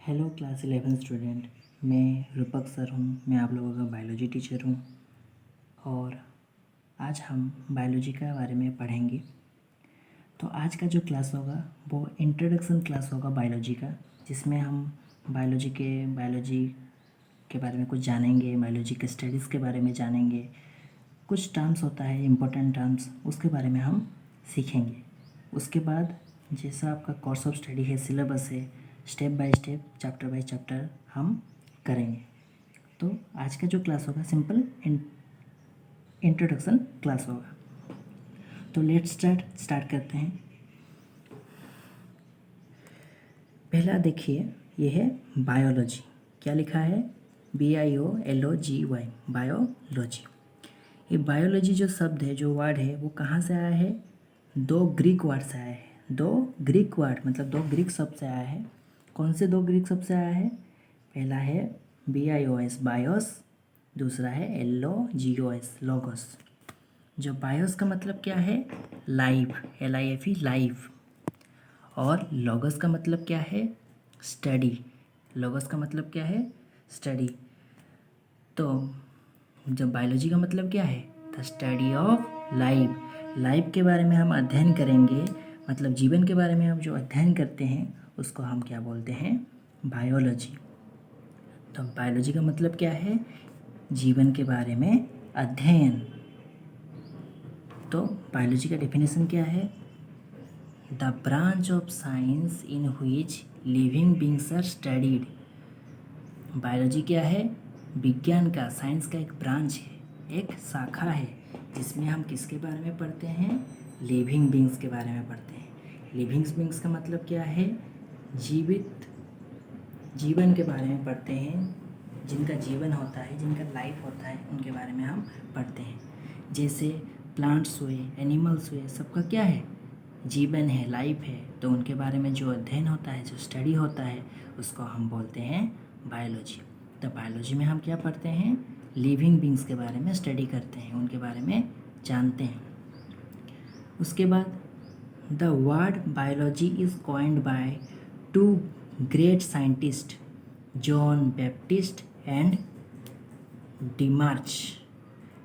Hello class 11 student. मैं रूपक sir हूँ। मैं आप लोगों का बायोलॉजी टीचर हूँ और आज हम बायोलॉजी के बारे में पढ़ेंगे। तो आज का जो क्लास होगा वो इंट्रोडक्शन क्लास होगा बायोलॉजी का, जिसमें हम बायोलॉजी के बारे में कुछ जानेंगे, बायोलॉजी के स्टडीज़ के बारे में जानेंगे। कुछ टर्म्स होता है इम्पोर्टेंट टर्म्स, उसके बारे में हम सीखेंगे। उसके बाद जैसा आपका कोर्स ऑफ स्टडी है, सिलेबस है, step by step, chapter by chapter हम करेंगे। तो आज का जो क्लास होगा सिंपल इंट्रोडक्शन क्लास होगा। तो लेट्स स्टार्ट करते हैं। पहला देखिए, ये है बायोलॉजी। क्या लिखा है? BIOLOGY, biology. ये बायोलॉजी जो शब्द है, जो वर्ड है, वो कहाँ से आया है? दो ग्रीक वर्ड से आया है। दो ग्रीक वर्ड मतलब दो ग्रीक शब्द से आया है। कौन से दो ग्रीक शब्द से आया है? पहला है BIOS, बायोस। दूसरा है LOGOS, लोगोस। जो बायोस का मतलब क्या है? Live, LIFE, live. और लोगोस का मतलब क्या है? स्टडी। लोगोस का मतलब क्या है? स्टडी। तो जब बायोलॉजी का मतलब क्या है? The study of life. Life के बारे में हम अध्ययन करेंगे, मतलब जीवन के बारे में हम जो अध्ययन करते हैं उसको हम क्या बोलते हैं? बायोलॉजी। तो बायोलॉजी का मतलब क्या है? जीवन के बारे में अध्ययन। तो बायोलॉजी का डेफिनेशन क्या है? The branch of science in which living beings are studied. Biology क्या है? विज्ञान का, साइंस का एक ब्रांच है, एक शाखा है, जिसमें हम किसके बारे में पढ़ते हैं? लिविंग बींग्स के बारे में पढ़ते हैं। लिविंग बींग्स का मतलब क्या है? जीवित जीवन के बारे में पढ़ते हैं। जिनका जीवन होता है, जिनका लाइफ होता है, उनके बारे में हम पढ़ते हैं। जैसे प्लांट्स हुए, एनिमल्स हुए, सबका क्या है? जीवन है, लाइफ है। तो उनके बारे में जो अध्ययन होता है, जो स्टडी होता है, उसको हम बोलते हैं बायोलॉजी। तो बायोलॉजी में हम क्या पढ़ते हैं? लिविंग बींग्स के बारे में स्टडी करते हैं, उनके बारे में जानते हैं। उसके बाद the word biology is coined by two great scientist, John Baptiste and Demarch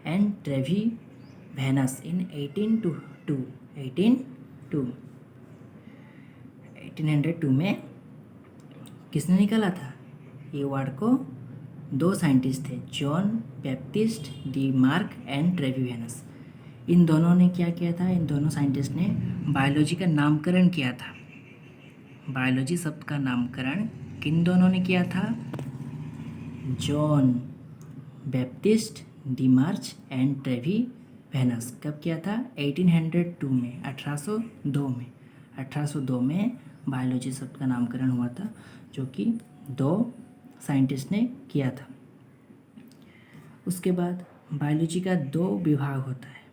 and Treviranus in 1802 में। किसने निकाला था ये वर्ड को? दो साइंटिस्ट थे, John Baptiste Demarck and Treviranus. इन दोनों ने क्या किया था? इन दोनों साइंटिस्ट ने बायोलॉजी का नामकरण किया था। बायोलॉजी शब्द का नामकरण किन दोनों ने किया था? John Baptiste Demarch and Treviranus. कब किया था? 1802 में, 1802 में। 1802 में बायोलॉजी शब्द का नामकरण हुआ था, जो कि दो साइंटिस्ट ने किया था। उसके बाद बायोलॉजी का दो विभाग होता है।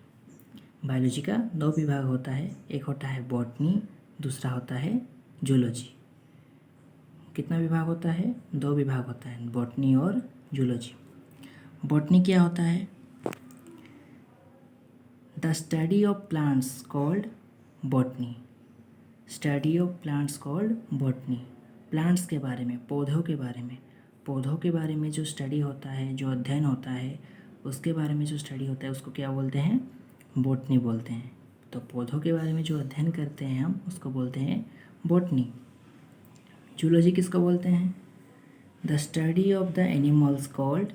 बायोलॉजी का दो विभाग होता है, एक होता है बॉटनी, दूसरा होता है जूलॉजी। कितना विभाग होता है? दो विभाग होता है, बॉटनी और जूलॉजी। बॉटनी क्या होता है? The study of plants called botany. Study of plants called botany. Plants के बारे में, पौधों के बारे में, पौधों के बारे में जो स्टडी होता है, जो अध्ययन होता है, उसके बारे में जो स्टडी होता है, उसको क्या बोलते हैं? बॉटनी बोलते हैं। तो पौधों के बारे में जो अध्ययन करते हैं हम, उसको बोलते हैं बॉटनी। जूलॉजी किसको बोलते हैं? The study of the animals called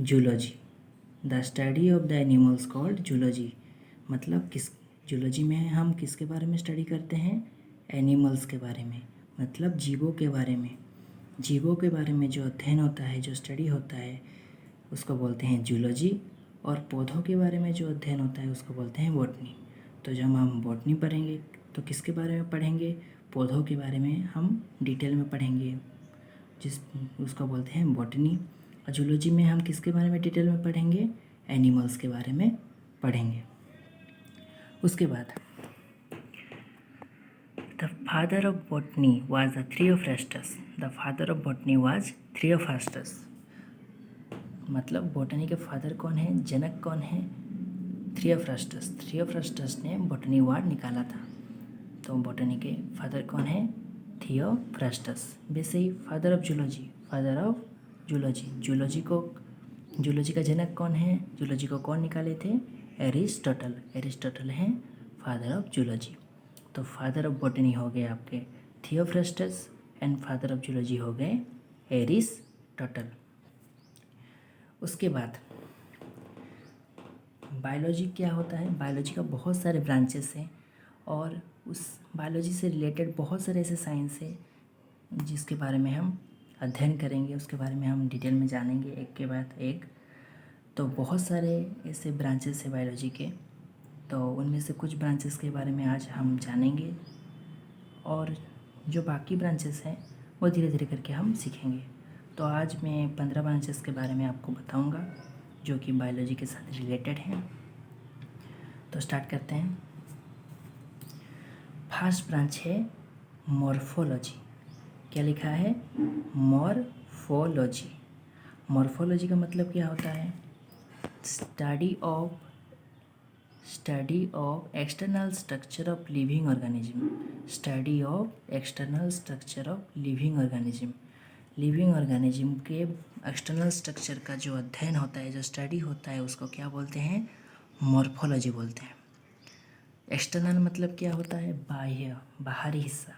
zoology. The study of the animals called zoology. मतलब किस जूलॉजी में हम किसके बारे में स्टडी करते हैं? एनिमल्स के बारे में, मतलब जीवों के बारे में। जीवों के बारे में जो अध्ययन होता है, जो स्टडी होता है, उसको बोलते हैं जूलॉजी। और पौधों के बारे में जो अध्ययन होता है, उसको बोलते हैं बॉटनी। तो जब हम बॉटनी पढ़ेंगे तो किसके बारे में पढ़ेंगे? पौधों के बारे में हम डिटेल में पढ़ेंगे, उसको बोलते हैं बॉटनी। और जूलॉजी में हम किसके बारे में डिटेल में पढ़ेंगे? एनिमल्स के बारे में पढ़ेंगे। उसके बाद the father of botany was the Theophrastus. The father of botany was Theophrastus. मतलब बॉटनी के फादर कौन है? जनक कौन है? थ्रियोफ्रास्टस। थ्रियोफ्रास्टस ने बॉटनी वर्ड निकाला था। तो बॉटनी के फादर कौन है? थियोफ्रास्टस। वैसे ही फादर ऑफ जूलॉजी, जूलॉजी का जनक कौन है, जूलॉजी को कौन निकाले थे, एरिस्टोटल हैं फादर ऑफ जूलॉजी। तो फादर ऑफ बॉटनी हो गए आपके Theophrastus and father of zoology हो गए एरिस्टोटल। उसके बाद बायोलॉजी क्या होता है, बायोलॉजी का बहुत सारे ब्रांचेस हैं और उस बायोलॉजी से रिलेटेड बहुत सारे ऐसे साइंस है जिसके बारे में हम अध्ययन करेंगे, उसके बारे में हम डिटेल में जानेंगे एक के बाद एक। तो बहुत सारे ऐसे ब्रांचेस है बायोलॉजी के, तो उनमें से कुछ ब्रांचेस के बारे में आज हम जानेंगे और जो बाकी ब्रांचेस हैं वो धीरे धीरे करके हम सीखेंगे। तो आज मैं 15 ब्रांचेस के बारे में आपको बताऊंगा जो कि बायोलॉजी के साथ रिलेटेड हैं। तो स्टार्ट करते हैं। फर्स्ट ब्रांच है मॉर्फोलॉजी। क्या लिखा है, मॉर्फोलॉजी। मॉर्फोलॉजी का मतलब क्या होता है, study of external structure of living organism. Study of external structure of living organism. Living organism के एक्सटर्नल स्ट्रक्चर का जो अध्ययन होता है, जो स्टडी होता है, उसको क्या बोलते हैं, मॉर्फोलॉजी बोलते हैं। एक्सटर्नल मतलब क्या होता है, बाह्य, बाहरी हिस्सा।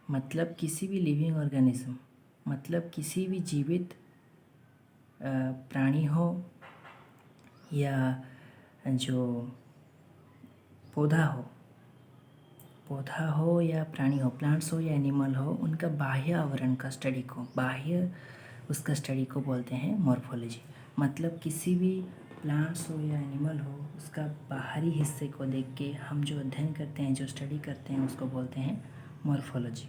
मतलब किसी भी लिविंग ऑर्गेनिज्म, मतलब किसी भी जीवित प्राणी हो या जो पौधा हो या प्राणी हो, प्लांट्स हो या एनिमल हो, उनका बाह्य आवरण का स्टडी को, बाह्य उसका स्टडी को बोलते हैं मॉर्फोलॉजी। मतलब किसी भी प्लांट्स हो या एनिमल हो, उसका बाहरी हिस्से को देख के हम जो अध्ययन करते हैं, जो स्टडी करते हैं, उसको बोलते हैं मॉर्फोलॉजी।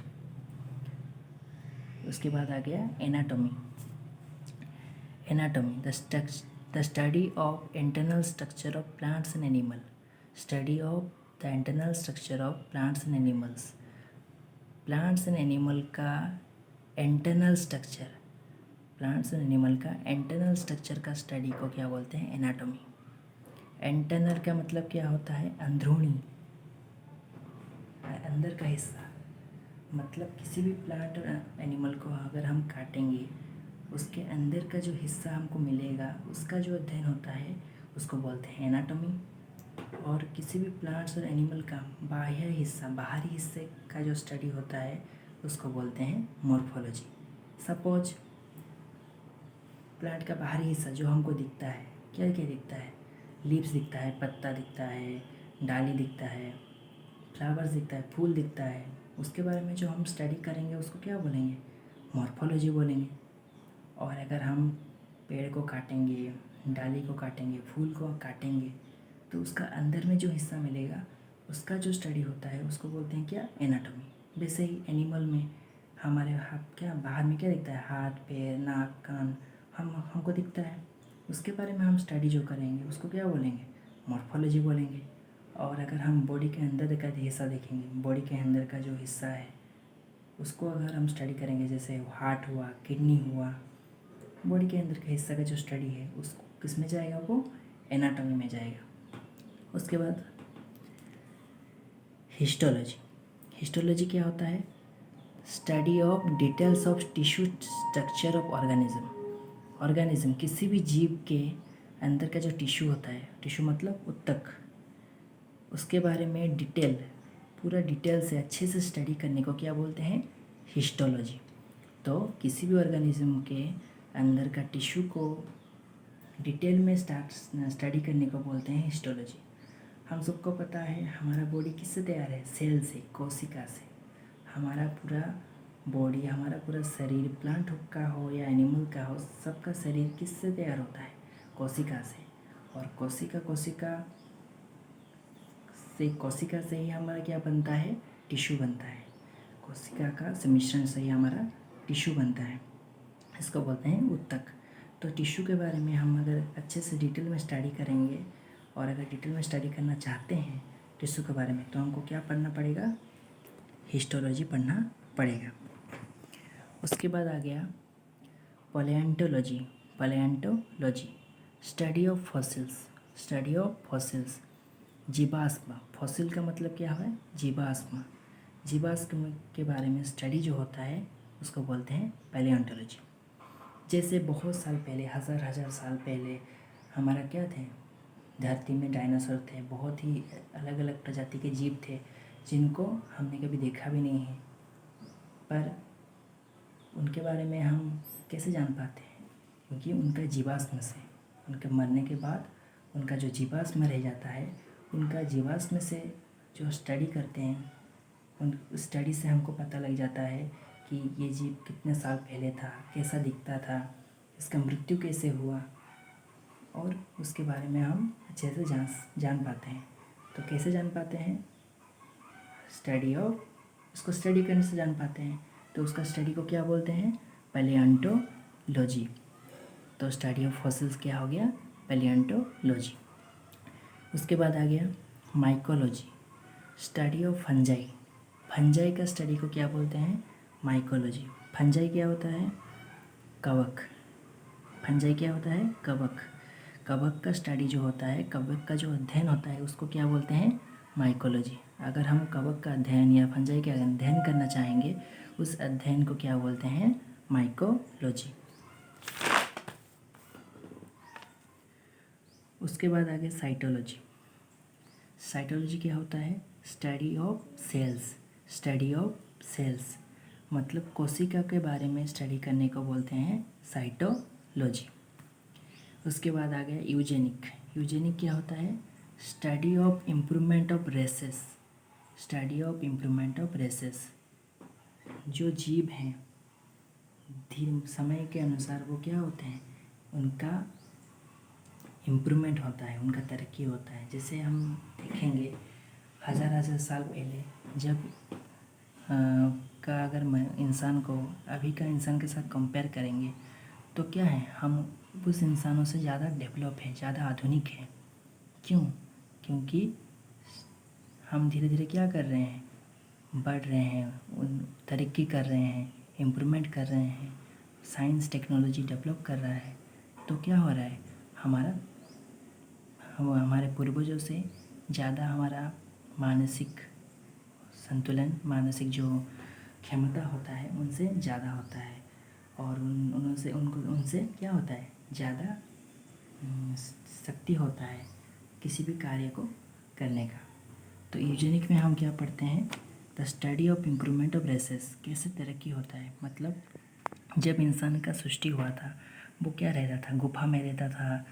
उसके बाद आ गया anatomy. The study of internal structure of plants and animal. Study of the internal structure of plants and animals. Plants and animal का internal structure, plants and animal का इंटरनल स्ट्रक्चर का स्टडी को क्या बोलते हैं, एनाटॉमी। इंटरनल का मतलब क्या होता है, अंदरूनी, अंदर का हिस्सा। मतलब किसी भी प्लांट और एनिमल को अगर हम काटेंगे, उसके अंदर का जो हिस्सा हमको मिलेगा, उसका जो अध्ययन होता है, उसको बोलते हैं एनाटॉमी। और किसी भी प्लांट्स और एनिमल का बाह्य हिस्सा, बाहरी हिस्से का जो स्टडी होता है, उसको बोलते हैं मॉर्फोलॉजी। सपोज प्लांट का बाहरी हिस्सा जो हमको दिखता है, क्या क्या दिखता है, लीव्स दिखता है, पत्ता दिखता है, डाली दिखता है, फ्लावर्स दिखता है, फूल दिखता है, उसके बारे में जो हम स्टडी करेंगे उसको क्या बोलेंगे, मॉर्फोलॉजी बोलेंगे। और अगर हम पेड़ को काटेंगे, डाली को काटेंगे, फूल को काटेंगे, तो उसका अंदर में जो हिस्सा मिलेगा, उसका जो स्टडी होता है, उसको बोलते हैं क्या, एनाटॉमी। वैसे ही एनिमल में हमारे हाथ, क्या बाहर में क्या दिखता है, हाथ, पैर, नाक, कान, हमको दिखता है, उसके बारे में हम स्टडी जो करेंगे उसको क्या बोलेंगे, मॉर्फोलॉजी बोलेंगे। और अगर हम बॉडी के अंदर का हिस्सा देखेंगे, बॉडी के अंदर का जो हिस्सा है, उसको अगर हम स्टडी करेंगे, जैसे हार्ट हुआ, किडनी हुआ, बॉडी के अंदर के हिस्सा का जो स्टडी है, उसको किस में जाएगा, वो एनाटॉमी में जाएगा। उसके बाद हिस्टोलॉजी। हिस्टोलॉजी क्या होता है, study of details of tissue structure of organism. किसी भी जीव के अंदर का जो टिश्यू होता है, टिश्यू मतलब ऊतक, उसके बारे में पूरा डिटेल से अच्छे से स्टडी करने को क्या बोलते हैं, हिस्टोलॉजी। तो किसी भी ऑर्गेनिज्म के अंदर का टिश्यू को डिटेल में स्टडी करने को बोलते हैं हिस्टोलॉजी। हम सबको पता है हमारा बॉडी किससे तैयार है, सेल से, कोशिका से। हमारा पूरा बॉडी, हमारा पूरा शरीर, प्लांट का हो या एनिमल का हो, सबका शरीर किससे तैयार होता है, कोशिका से। और कोशिका से ही हमारा क्या बनता है, टिश्यू बनता है। कोशिका का सम्मिश्रण से ही हमारा टिश्यू बनता है, इसको बोलते हैं ऊतक। तो टिश्यू के बारे में हम अगर अच्छे से डिटेल में स्टडी करेंगे, और अगर डिटेल में स्टडी करना चाहते हैं टिश्यू के बारे में, तो हमको क्या पढ़ना पड़ेगा, हिस्टोलॉजी पढ़ना पड़ेगा। उसके बाद आ गया पैलियोंटोलॉजी। Study of fossils. जीवाश्म। फॉसिल का मतलब क्या है, जीवाश्म। जीवाश्म के बारे में स्टडी जो होता है उसको बोलते हैं पैलियोंटोलॉजी। जैसे बहुत साल पहले, हज़ार साल पहले हमारा क्या थे, धरती में डायनासोर थे, बहुत ही अलग अलग प्रजाति के जीव थे जिनको हमने कभी देखा भी नहीं है, पर उनके बारे में हम कैसे जान पाते हैं? क्योंकि उनका जीवाश्म से, उनके मरने के बाद उनका जो जीवाश्म रह जाता है, उनका जीवाश्म से जो स्टडी करते हैं, उन स्टडी से हमको पता लग जाता है कि ये जीव कितने साल पहले था, कैसा दिखता था, इसका मृत्यु कैसे हुआ, और उसके बारे में हम अच्छे से जान पाते हैं। तो कैसे जान पाते हैं? इसको स्टडी करने से जान पाते हैं। तो उसका स्टडी को क्या बोलते हैं? पैलियोंटोलॉजी। तो स्टडी ऑफ फॉसिल्स क्या हो गया? पैलियोंटोलॉजी। उसके बाद आ गया mycology, study of fungi. Fungi का स्टडी को क्या बोलते हैं? माइकोलॉजी। फंजाई क्या होता है? कवक। फंजाई क्या होता है? कवक। कवक का स्टडी जो होता है, कवक का जो अध्ययन होता है, उसको क्या बोलते हैं? माइकोलॉजी। अगर हम कवक का अध्ययन या फंजाई का अध्ययन करना चाहेंगे, उस अध्ययन को क्या बोलते हैं? माइकोलॉजी। उसके बाद आ गया साइटोलॉजी। साइटोलॉजी क्या होता है? Study of cells. Study of cells मतलब कोशिका के बारे में स्टडी करने को बोलते हैं साइटोलॉजी। उसके बाद आ गया यूजेनिक। यूजेनिक क्या होता है? Study of improvement of races. Study of improvement of races. जो जीव हैं धीरे समय के अनुसार वो क्या होते हैं, उनका इम्प्रूवमेंट होता है, उनका तरक्की होता है। जैसे हम देखेंगे हज़ार साल पहले जब का अगर इंसान को अभी का इंसान के साथ कंपेयर करेंगे तो क्या है, हम उस इंसानों से ज़्यादा डेवलप है, ज़्यादा आधुनिक है। क्यों? क्योंकि हम धीरे धीरे क्या कर रहे हैं, बढ़ रहे हैं, उन तरक्की कर रहे हैं, इम्प्रूवमेंट कर रहे हैं, साइंस टेक्नोलॉजी डेवलप कर रहा है। तो क्या हो रहा है, हमारे पूर्वजों से ज़्यादा हमारा मानसिक संतुलन, मानसिक जो क्षमता होता है उनसे ज़्यादा होता है, और उनसे क्या होता है, ज़्यादा शक्ति होता है किसी भी कार्य को करने का। तो यूजेनिक में हम क्या पढ़ते हैं? The study of improvement of races. कैसे तरक्की होता है, मतलब जब इंसान का सृष्टि हुआ था वो क्या रहता था? गुफा में रहता था,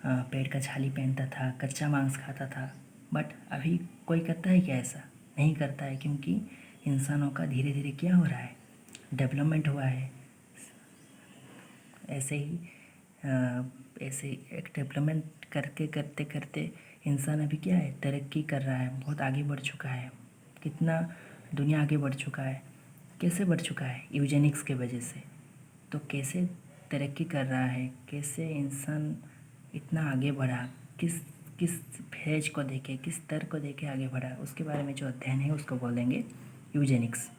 पेड़ का छाली पहनता था, कच्चा मांस खाता था। बट अभी कोई करता है क्या? ऐसा नहीं करता है, क्योंकि इंसानों का धीरे धीरे क्या हो रहा है, डेवलपमेंट हुआ है। ऐसे एक डेवलपमेंट करते करते इंसान अभी क्या है, तरक्की कर रहा है, बहुत आगे बढ़ चुका है। कितना दुनिया आगे बढ़ चुका है, कैसे बढ़ चुका है? यूजेनिक्स के वजह से। तो कैसे तरक्की कर रहा है, कैसे इंसान इतना आगे बढ़ा, किस किस फेज को देखे, किस स्तर को देखे आगे बढ़ा, उसके बारे में जो अध्ययन है उसको बोलेंगे यूजेनिक्स।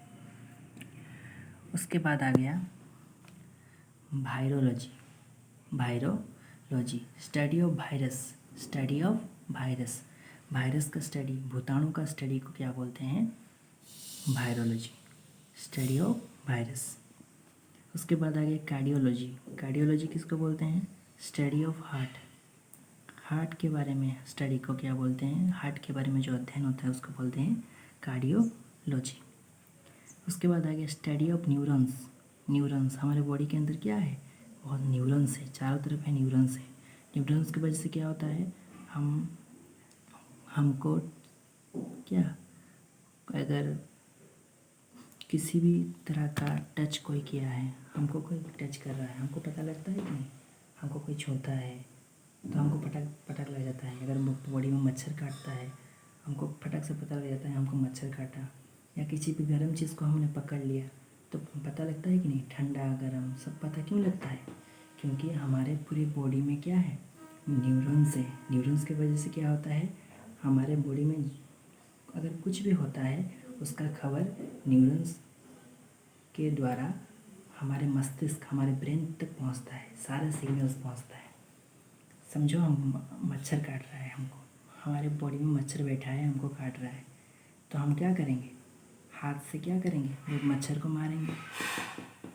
उसके बाद आ गया virology. Virology study of virus. Study of virus. Virus का स्टडी, भूताणु का स्टडी को क्या बोलते हैं? वायरोलॉजी। Study of virus. उसके बाद आ गया कार्डियोलॉजी। कार्डियोलॉजी किसको बोलते हैं? Study of heart. हार्ट के बारे में स्टडी को क्या बोलते हैं? हार्ट के बारे में जो अध्ययन होता है उसको बोलते हैं कार्डियोलॉजी। उसके बाद आ गया स्टडी ऑफ न्यूरॉन्स। न्यूरॉन्स हमारे बॉडी के अंदर क्या है, बहुत न्यूरॉन्स है, चारों तरफ है न्यूरॉन्स है। न्यूरॉन्स की वजह से क्या होता है, हमको क्या, अगर किसी भी तरह का टच कोई किया है, हमको कोई टच कर रहा है, हमको पता लगता है कि नहीं, हमको कोई छूता है तो हमको पता लग जाता है। अगर बॉडी में मच्छर काटता है, हमको फटक से पता लग जाता है हमको मच्छर काटा। या किसी भी गर्म चीज़ को हमने पकड़ लिया तो पता लगता है कि नहीं, ठंडा गर्म सब पता क्यों लगता है? क्योंकि हमारे पूरी बॉडी में क्या है, न्यूरॉन्स है। न्यूरॉन्स की वजह से क्या होता है, हमारे बॉडी में अगर कुछ भी होता है उसका खबर न्यूरॉन्स के द्वारा हमारे मस्तिष्क, हमारे ब्रेन तक पहुंचता है, सारे सिग्नल्स पहुंचता है। समझो हम मच्छर काट रहा है हमको, हमारे बॉडी में मच्छर बैठा है, हमको काट रहा है, तो हम क्या करेंगे, हाथ से क्या करेंगे, वो मच्छर को मारेंगे।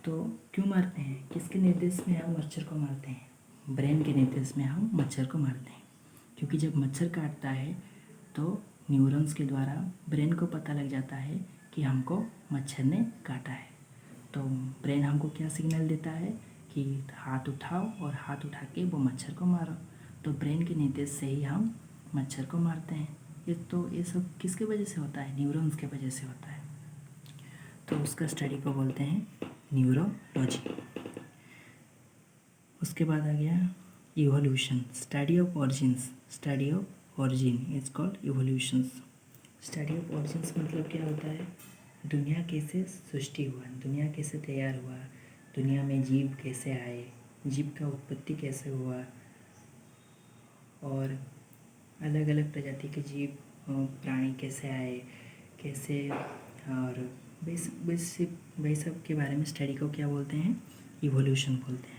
तो क्यों मारते हैं, किसके निर्देश में हम मच्छर को मारते हैं, ब्रेन के निर्देश में हम मच्छर को मारते हैं। क्योंकि जब मच्छर काटता है तो न्यूरॉन्स के द्वारा ब्रेन को पता लग जाता है कि हमको मच्छर ने काटा है। तो ब्रेन हमको क्या सिग्नल देता है कि हाथ उठाओ, और हाथ उठा के वो मच्छर को मारो। तो ब्रेन के निर्देश से ही हम मच्छर को मारते हैं। ये सब किसके वजह से होता है, न्यूरॉन्स के वजह से होता है। तो उसका स्टडी को बोलते हैं न्यूरोलॉजी। उसके बाद आ गया evolution, study of origins. Study of origin is called evolutions. Study of origins मतलब क्या होता है, दुनिया कैसे सृष्टि हुआ, दुनिया कैसे तैयार हुआ, दुनिया में जीव कैसे आए, जीव का उत्पत्ति कैसे हुआ, और अलग अलग प्रजाति के जीव प्राणी कैसे आए, कैसे, और वही सब के बारे में स्टडी को क्या बोलते हैं, इवोल्यूशन बोलते हैं।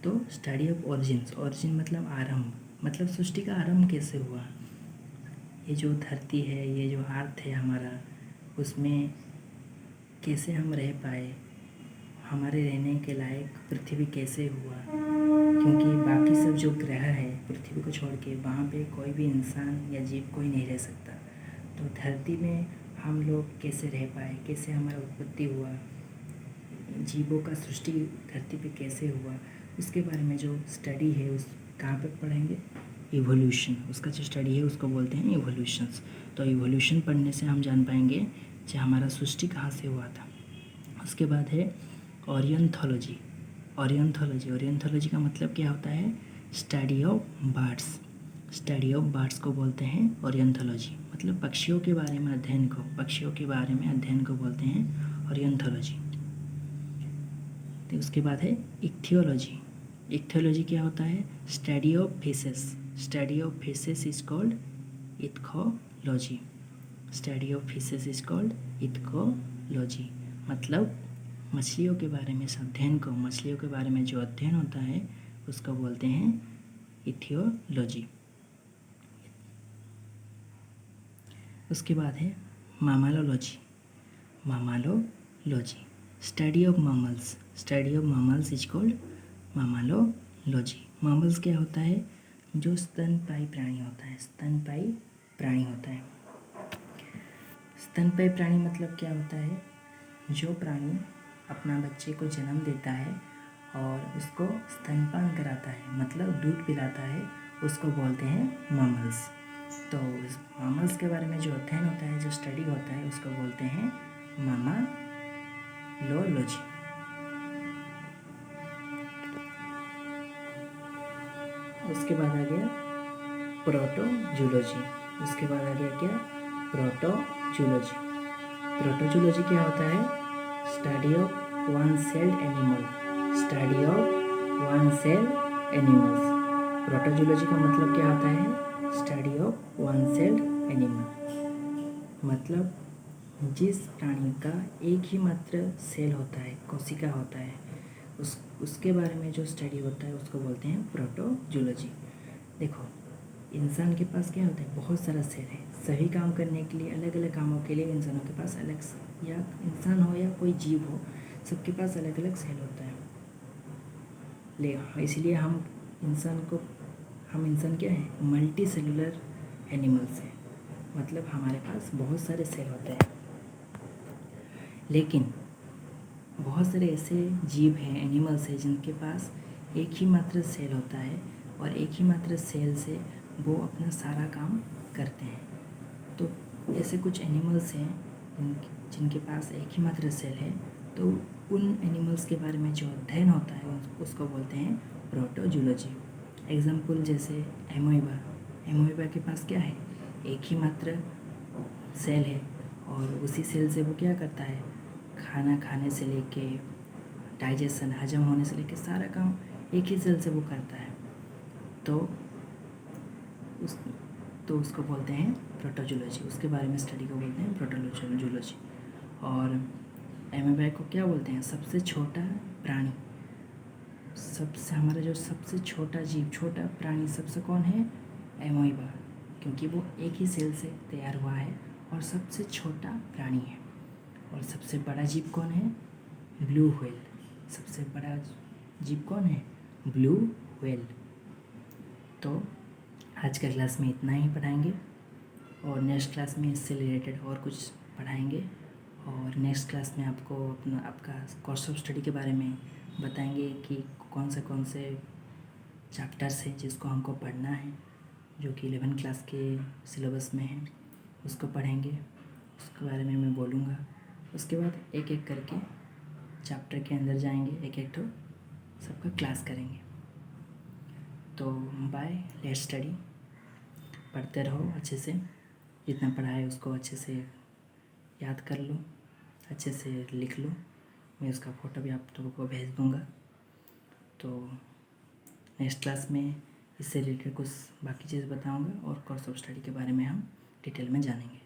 तो स्टडी ऑफ ऑरिजिन्स, ऑरिजिन मतलब आरंभ, मतलब सृष्टि का आरंभ कैसे हुआ, ये जो धरती है, ये जो अर्थ है हमारा, उसमें कैसे हम रह पाए, हमारे रहने के लायक पृथ्वी कैसे हुआ, क्योंकि बाकी सब जो ग्रह है पृथ्वी को छोड़ के वहाँ पे कोई भी इंसान या जीव कोई नहीं रह सकता। तो धरती में हम लोग कैसे रह पाए, कैसे हमारा उत्पत्ति हुआ, जीवों का सृष्टि धरती पे कैसे हुआ, उसके बारे में जो स्टडी है उस कहाँ पे पढ़ेंगे, इवोल्यूशन। उसका जो स्टडी है उसको बोलते हैं इवोल्यूशंस। तो इवोल्यूशन पढ़ने से हम जान पाएंगे कि हमारा सृष्टि कहाँ से हुआ था। उसके बाद है ओरियंथोलॉजी। ओरियंथोलॉजी का मतलब क्या होता है, study of birds. Study of birds को बोलते हैं ओरियंथोलॉजी, मतलब पक्षियों के बारे में अध्ययन को, पक्षियों के बारे में अध्ययन को बोलते हैं ओरियंथोलॉजी। तो उसके बाद है इक्थियोलॉजी। इक्थियोलॉजी क्या होता है, study of fishes. Study of fishes is called ichthyology. Study of fishes is called ichthyology, मतलब मछलियों के बारे में अध्ययन को, मछलियों के बारे में जो अध्ययन होता है उसको बोलते हैं इथियोलॉजी। उसके बाद है mammalogy. Mammalogy, study of mammals. Study of mammals is called mammalogy. Mammals क्या होता है, जो स्तनपायी प्राणी होता है, स्तनपायी प्राणी होता है। स्तनपायी प्राणी मतलब क्या होता है, जो प्राणी अपना बच्चे को जन्म देता है और उसको स्तनपान कराता है, मतलब दूध पिलाता है, उसको बोलते हैं मामल्स। तो इस मामल्स के बारे में जो अध्ययन होता है, जो स्टडी होता है, उसको बोलते हैं मामालोलॉजी। उसके बाद आ गया प्रोटोजूलॉजी। उसके बाद आ गया क्या, प्रोटोजूलॉजी। प्रोटोजूलॉजी क्या होता है, study of one celled animal. Study of one cell animals. Protozoology का मतलब क्या होता है, study of one celled animal, मतलब जिस प्राणी का एक ही मात्र सेल होता है, कोशिका होता है, उसके बारे में जो स्टडी होता है उसको बोलते हैं प्रोटोजूलॉजी। देखो, इंसान के पास क्या होता है, बहुत सारा सेल है, सभी काम करने के लिए, अलग अलग कामों के लिए इंसानों के पास अलग, या इंसान हो या कोई जीव हो, सबके पास अलग अलग सेल होता है। इसलिए हम इंसान क्या है, मल्टी सेलुलर एनिमल्स है, मतलब हमारे पास बहुत सारे सेल होते हैं। लेकिन बहुत सारे ऐसे जीव हैं, एनिमल्स हैं, जिनके पास एक ही मात्र सेल होता है, और एक ही मात्र सेल से वो अपना सारा काम करते हैं। तो ऐसे कुछ एनिमल्स हैं जिनके पास एक ही मात्र सेल है, तो उन एनिमल्स के बारे में जो अध्ययन होता है उसको बोलते हैं प्रोटोजूलॉजी। एग्जाम्पल जैसे एमोइबा। एमोइबा के पास क्या है, एक ही मात्र सेल है, और उसी सेल से वो क्या करता है, खाना खाने से लेके डाइजेशन, हजम होने से लेके सारा काम एक ही सेल से वो करता है। तो उसको बोलते हैं प्रोटोजूलॉजी। उसके बारे में स्टडी को बोलते हैं प्रोटोजूलॉजी। और एमोइबा को क्या बोलते हैं, सबसे छोटा प्राणी। हमारा जो सबसे छोटा जीव, छोटा प्राणी सबसे कौन है, एमोइबा, क्योंकि वो एक ही सेल से तैयार हुआ है और सबसे छोटा प्राणी है। और सबसे बड़ा जीव कौन है? Blue whale. सबसे बड़ा जीव कौन है? Blue whale. तो आज के क्लास में इतना ही पढ़ाएंगे और नेक्स्ट क्लास में इससे रिलेटेड और कुछ पढ़ाएंगे। और नेक्स्ट क्लास में आपका कोर्स ऑफ स्टडी के बारे में बताएंगे कि कौन से चैप्टर्स हैं जिसको हमको पढ़ना है, जो कि 11 क्लास के सिलेबस में है, उसको पढ़ेंगे। उसके बारे में मैं बोलूँगा। उसके बाद एक एक करके चैप्टर के अंदर जाएंगे, एक एक तो सबका क्लास करेंगे। तो बाय, लेट्स स्टडी। पढ़ते रहो अच्छे से, जितना पढ़ा है उसको अच्छे से याद कर लो, अच्छे से लिख लो। मैं उसका फ़ोटो भी आप लोगों को भेज दूँगा। तो नेक्स्ट क्लास में इससे रिलेटेड कुछ बाकी चीज़ बताऊँगा और कोर्स ऑफ स्टडी के बारे में हम डिटेल में जानेंगे।